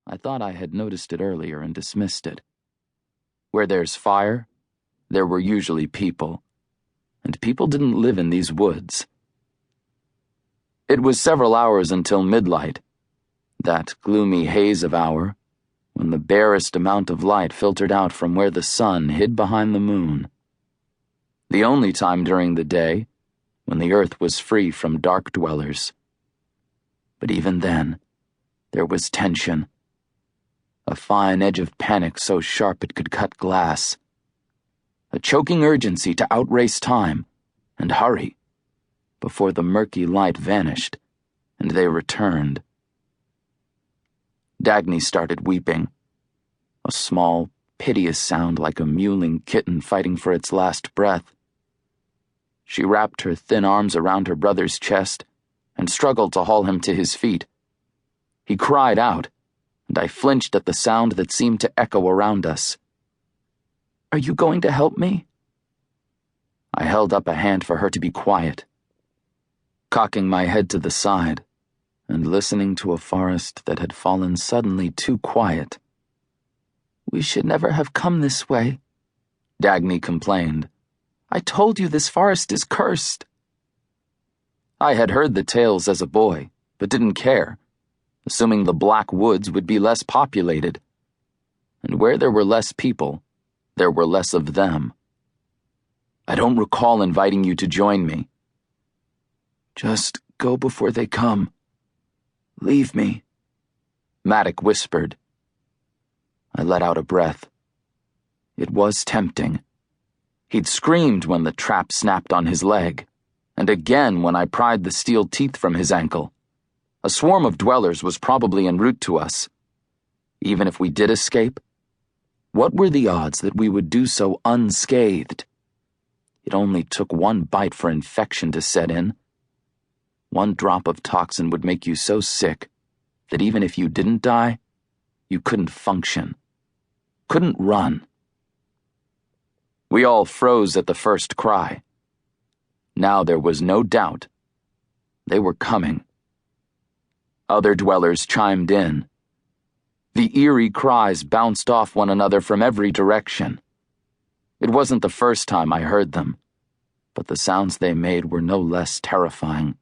I thought I had noticed it earlier and dismissed it. Where there's fire, there were usually people, and people didn't live in these woods. It was several hours until midlight, that gloomy haze of hour, when the barest amount of light filtered out from where the sun hid behind the moon. The only time during the day when the earth was free from dark dwellers. But even then, there was tension. A fine edge of panic so sharp it could cut glass. A choking urgency to outrace time and hurry before the murky light vanished and they returned. Dagny started weeping, a small, piteous sound like a mewling kitten fighting for its last breath. She wrapped her thin arms around her brother's chest and struggled to haul him to his feet. He cried out, and I flinched at the sound that seemed to echo around us. "Are you going to help me?" I held up a hand for her to be quiet, cocking my head to the side and listening to a forest that had fallen suddenly too quiet. "We should never have come this way," Dagny complained. "I told you this forest is cursed." I had heard the tales as a boy, but didn't care, assuming the Black Woods would be less populated. And where there were less people, there were less of them. "I don't recall inviting you to join me." "Just go before they come. Leave me," Maddock whispered. I let out a breath. It was tempting. He'd screamed when the trap snapped on his leg, and again when I pried the steel teeth from his ankle. A swarm of dwellers was probably en route to us. Even if we did escape, what were the odds that we would do so unscathed? It only took one bite for infection to set in. One drop of toxin would make you so sick that even if you didn't die, you couldn't function, couldn't run. We all froze at the first cry. Now there was no doubt. They were coming. Other dwellers chimed in. The eerie cries bounced off one another from every direction. It wasn't the first time I heard them, but the sounds they made were no less terrifying.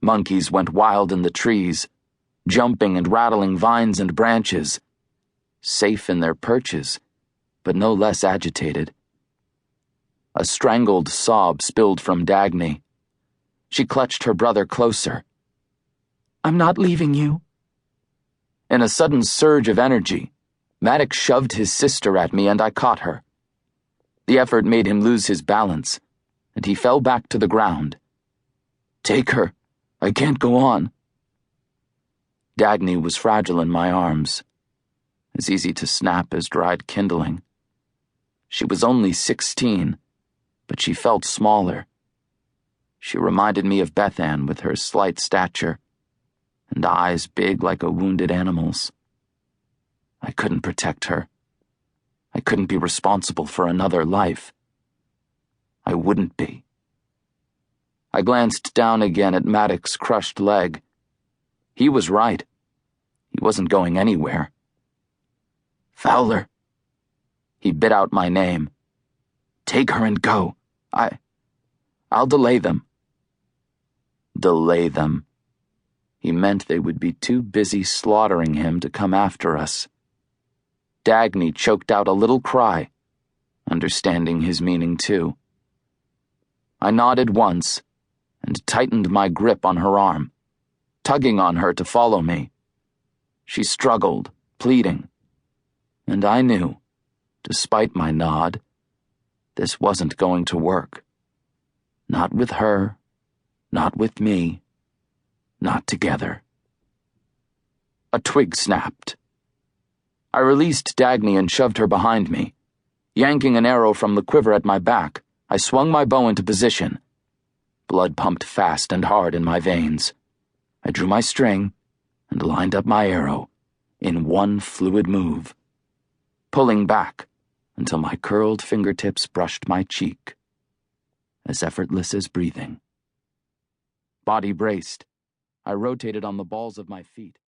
Monkeys went wild in the trees, jumping and rattling vines and branches, safe in their perches, but no less agitated. A strangled sob spilled from Dagny. She clutched her brother closer. "I'm not leaving you." In a sudden surge of energy, Maddox shoved his sister at me and I caught her. The effort made him lose his balance, and he fell back to the ground. "Take her. I can't go on." Dagny was fragile in my arms, as easy to snap as dried kindling. She was only 16, but she felt smaller. She reminded me of Bethan with her slight stature and eyes big like a wounded animal's. I couldn't protect her. I couldn't be responsible for another life. I wouldn't be. I glanced down again at Maddox's crushed leg. He was right. He wasn't going anywhere. "Fowler." He bit out my name. "Take her and go. I'll delay them." Delay them. He meant they would be too busy slaughtering him to come after us. Dagny choked out a little cry, understanding his meaning too. I nodded once and tightened my grip on her arm, tugging on her to follow me. She struggled, pleading, and I knew, despite my nod, this wasn't going to work. Not with her, not with me, not together. A twig snapped. I released Dagny and shoved her behind me. Yanking an arrow from the quiver at my back, I swung my bow into position. Blood pumped fast and hard in my veins. I drew my string and lined up my arrow in one fluid move, pulling back until my curled fingertips brushed my cheek, as effortless as breathing. Body braced, I rotated on the balls of my feet.